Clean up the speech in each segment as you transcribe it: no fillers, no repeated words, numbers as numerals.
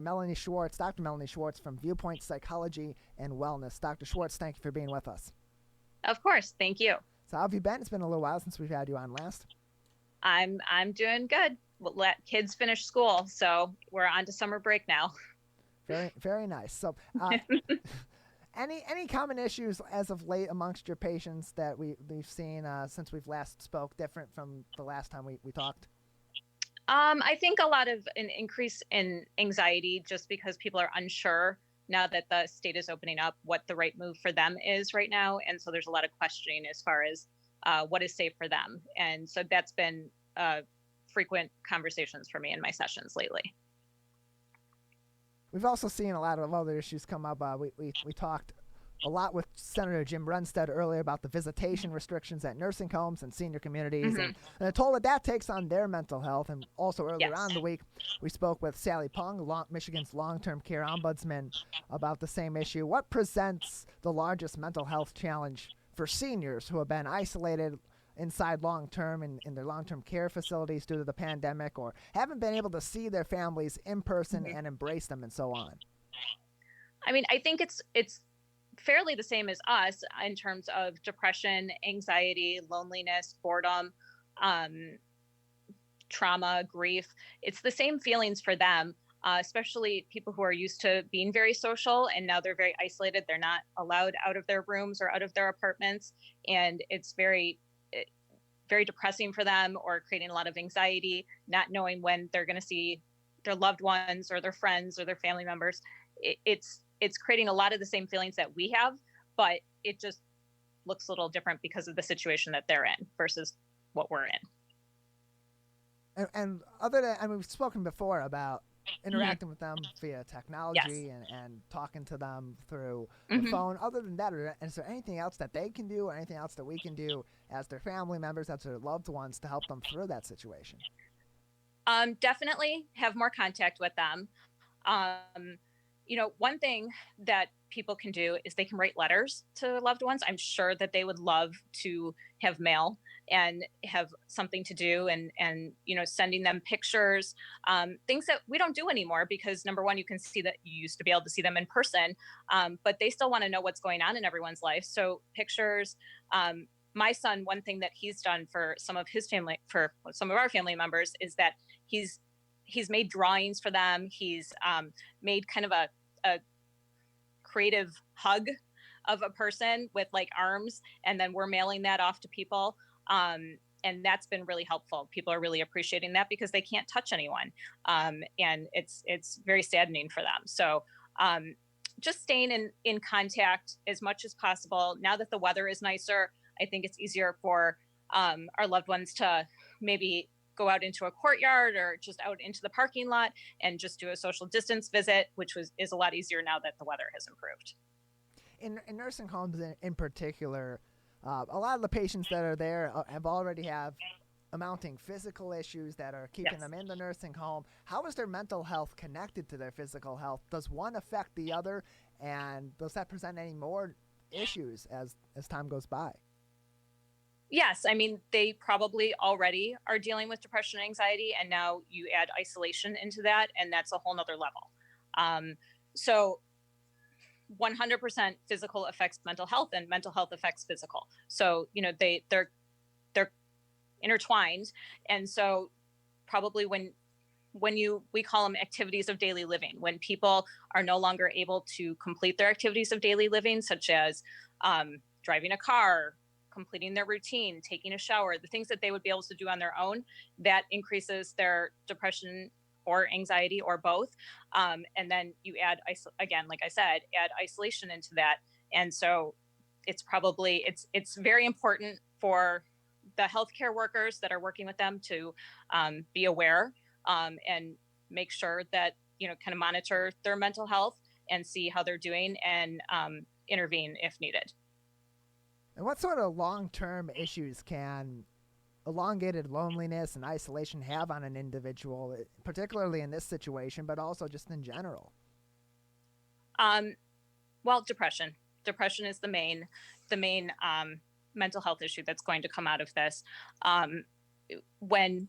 Melanie Schwartz, Dr. Melanie Schwartz from Viewpoint Psychology and Wellness. Dr. Schwartz, thank you for being with us. Of course. Thank you. So how have you been? It's been a little while since we've had you on last. I'm doing good. We'll let kids finish school, so we're on to summer break now. Very, very nice. So any common issues as of late amongst your patients that we've seen since we've last spoke, different from the last time we talked? I think a lot of an increase in anxiety just because people are unsure now that the state is opening up what the right move for them is right now. And so there's a lot of questioning as far as what is safe for them. And so that's been frequent conversations for me in my sessions lately. We've also seen a lot of other issues come up. We talked a lot with Senator Jim Runstead earlier about the visitation restrictions at nursing homes and senior communities, and the toll that takes on their mental health. And also earlier on in the week, we spoke with Sally Pung, Michigan's long-term care ombudsman, about the same issue. What presents the largest mental health challenge for seniors who have been isolated inside long-term in their long-term care facilities due to the pandemic, or haven't been able to see their families in person and embrace them, and so on? I mean, I think it's fairly the same as us in terms of depression, anxiety, loneliness, boredom, trauma, grief. It's the same feelings for them, especially people who are used to being very social and now they're very isolated. They're not allowed out of their rooms or out of their apartments. And it's very depressing for them, or creating a lot of anxiety, not knowing when they're going to see their loved ones or their friends or their family members. It's creating a lot of the same feelings that we have, but it just looks a little different because of the situation that they're in versus what we're in. And other than, we've spoken before about interacting with them via technology and talking to them through the phone. Other than that, is there anything else that they can do, or anything else that we can do as their family members, as their loved ones, to help them through that situation? Definitely have more contact with them. One thing that people can do is they can write letters to loved ones. I'm sure that they would love to have mail and have something to do, and sending them pictures, things that we don't do anymore because, number one, you can see that you used to be able to see them in person, but they still want to know what's going on in everyone's life. So pictures. My son, one thing that he's done for some of our family members is that he's made drawings for them. He's made kind of a creative hug of a person with like arms, and then we're mailing that off to people. And that's been really helpful. People are really appreciating that because they can't touch anyone. And it's very saddening for them. So just staying in contact as much as possible. Now that the weather is nicer, I think it's easier for our loved ones to maybe go out into a courtyard or just out into the parking lot and just do a social distance visit, which is a lot easier now that the weather has improved. In nursing homes in particular, a lot of the patients that are there already have amounting physical issues that are keeping them in the nursing home. How is their mental health connected to their physical health? Does one affect the other, and does that present any more issues as time goes by? Yes. I mean, they probably already are dealing with depression and anxiety, and now you add isolation into that, and that's a whole nother level. So 100% physical affects mental health, and mental health affects physical. So, they're intertwined. And so probably when we call them activities of daily living, when people are no longer able to complete their activities of daily living, such as driving a car, completing their routine, taking a shower, the things that they would be able to do on their own, that increases their depression or anxiety or both. And then you add, again, like I said, add isolation into that. And so it's very important for the healthcare workers that are working with them to be aware and make sure that, kind of monitor their mental health and see how they're doing and intervene if needed. And what sort of long-term issues can elongated loneliness and isolation have on an individual, particularly in this situation, but also just in general? Well, depression. Depression is the main mental health issue that's going to come out of this. When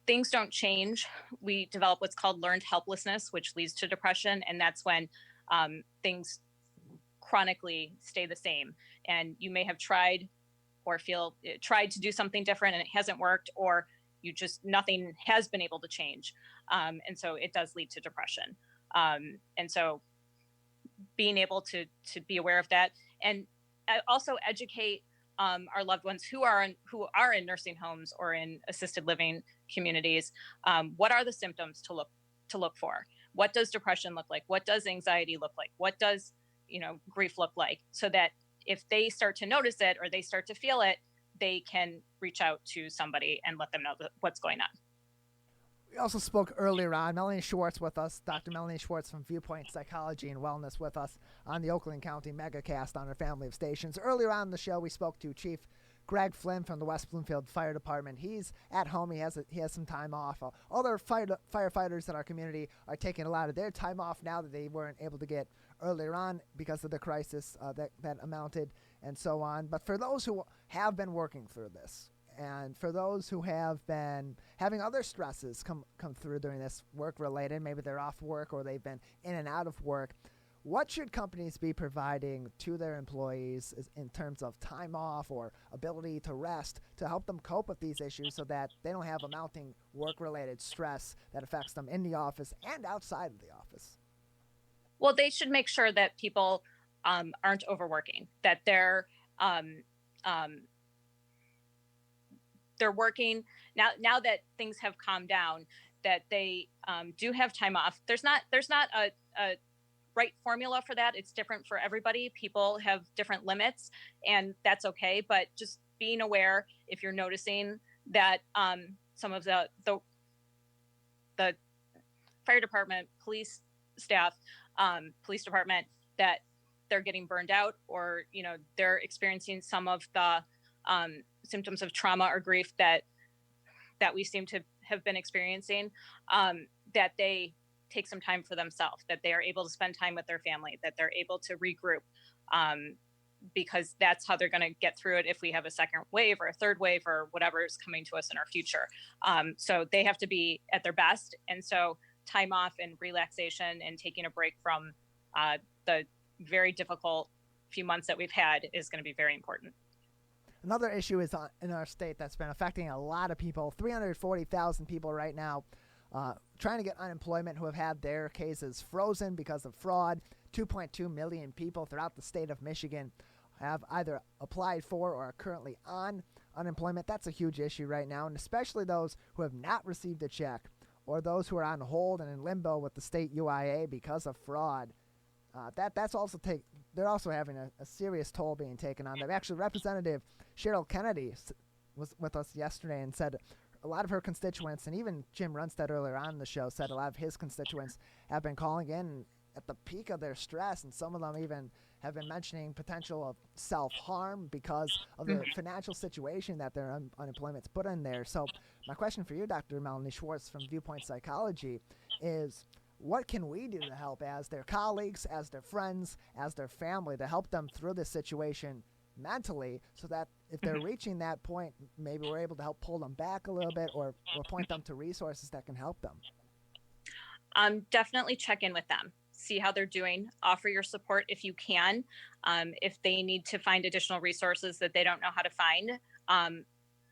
things don't change, we develop what's called learned helplessness, which leads to depression. And that's when things chronically stay the same. And you may have tried to do something different and it hasn't worked, or nothing has been able to change. And so it does lead to depression. And so being able to be aware of that, and also educate our loved ones who are in nursing homes or in assisted living communities. What are the symptoms to look for? What does depression look like? What does anxiety look like? What does grief look like? So that if they start to notice it or they start to feel it, they can reach out to somebody and let them know what's going on. We also spoke earlier on, Melanie Schwartz with us, Dr. Melanie Schwartz from Viewpoint Psychology and Wellness with us on the Oakland County Megacast on our family of stations. Earlier on in the show, we spoke to Chief Greg Flynn from the West Bloomfield Fire Department. He's at home. He has some time off. Other firefighters in our community are taking a lot of their time off now that they weren't able to get earlier on because of the crisis that amounted and so on. But for those who have been working through this, and for those who have been having other stresses come through during this, work-related, maybe they're off work or they've been in and out of work, what should companies be providing to their employees in terms of time off or ability to rest to help them cope with these issues so that they don't have a mounting work-related stress that affects them in the office and outside of the office? Well, they should make sure that people aren't overworking, that they're working now that things have calmed down, that they do have time off. There's not a right formula for that. It's different for everybody. People have different limits, and that's okay. But just being aware, if you're noticing that some of the fire department, police staff, police department, that they're getting burned out, or they're experiencing some of the symptoms of trauma or grief that we seem to have been experiencing, that they take some time for themselves, that they are able to spend time with their family, that they're able to regroup, because that's how they're going to get through it if we have a second wave or a third wave or whatever is coming to us in our future. So they have to be at their best. And so time off and relaxation and taking a break from the very difficult few months that we've had is going to be very important. Another issue is in our state that's been affecting a lot of people, 340,000 people right now trying to get unemployment who have had their cases frozen because of fraud. 2.2 million people throughout the state of Michigan have either applied for or are currently on unemployment. That's a huge issue right now, and especially those who have not received a check or those who are on hold and in limbo with the state UIA because of fraud. They're also having a serious toll being taken on them. Actually, Representative Cheryl Kennedy was with us yesterday and said a lot of her constituents, and even Jim Runstead earlier on in the show said a lot of his constituents have been calling in at the peak of their stress, and some of them even have been mentioning potential of self-harm because of the financial situation that their unemployment's put in there. So my question for you, Dr. Melanie Schwartz from Viewpoint Psychology, is what can we do to help as their colleagues, as their friends, as their family, to help them through this situation mentally, so that if they're reaching that point, maybe we're able to help pull them back a little bit or point them to resources that can help them? Definitely check in with them. See how they're doing. Offer your support if you can. If they need to find additional resources that they don't know how to find,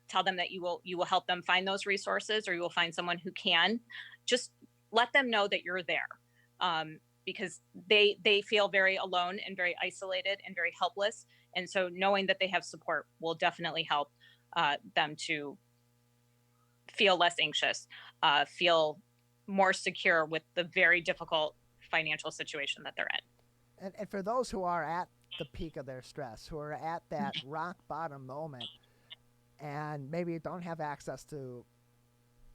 tell them that you will help them find those resources, or you will find someone who can. Just let them know that you're there, because they feel very alone and very isolated and very helpless. And so knowing that they have support will definitely help them to feel less anxious, feel more secure with the very difficult financial situation that they're in. And for those who are at the peak of their stress, who are at that rock bottom moment and maybe don't have access to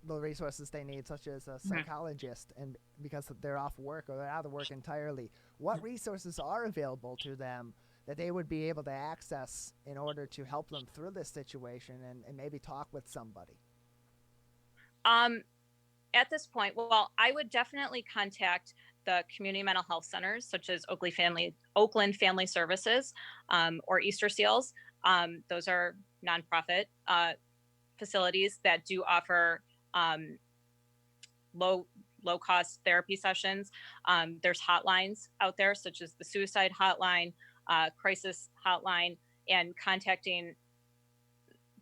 the resources they need, such as a psychologist, and because they're off work or they're out of work entirely, what resources are available to them that they would be able to access in order to help them through this situation and maybe talk with somebody? At this point, well, I would definitely contact the community mental health centers, such as Oakland Family Services, or Easter Seals. Those are nonprofit facilities that do offer low cost therapy sessions. There's hotlines out there, such as the suicide hotline, crisis hotline, and contacting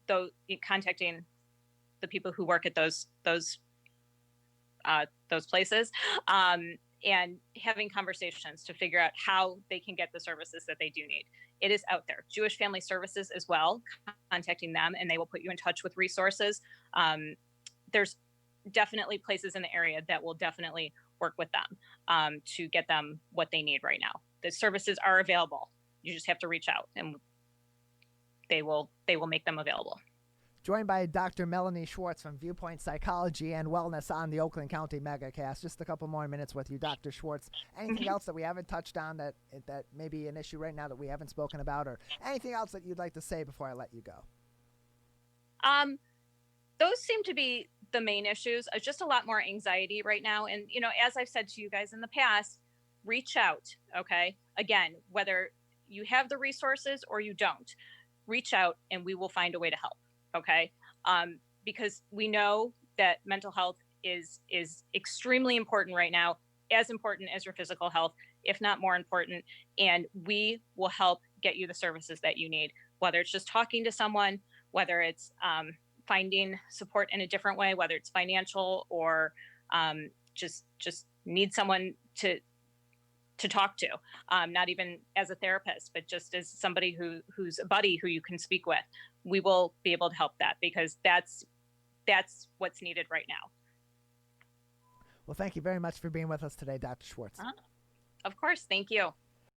the people who work at those places, and having conversations to figure out how they can get the services that they do need. It is out there. Jewish Family Services as well, contacting them, and they will put you in touch with resources. There's definitely places in the area that will definitely work with them to get them what they need right now. The services are available. You just have to reach out, and they will make them available. Joined by Dr. Melanie Schwartz from Viewpoint Psychology and Wellness on the Oakland County Megacast. Just a couple more minutes with you, Dr. Schwartz. Anything else that we haven't touched on that may be an issue right now that we haven't spoken about, or anything else that you'd like to say before I let you go? Those seem to be the main issues. Just a lot more anxiety right now. And, as I've said to you guys in the past, reach out, okay? Again, whether you have the resources or you don't, reach out and we will find a way to help. Okay. Because we know that mental health is extremely important right now, as important as your physical health, if not more important. And we will help get you the services that you need, whether it's just talking to someone, whether it's finding support in a different way, whether it's financial or just need someone to talk to, not even as a therapist, but just as somebody who's a buddy who you can speak with. We will be able to help that, because that's what's needed right now. Well, thank you very much for being with us today, Dr. Schwartz. Of course. Thank you.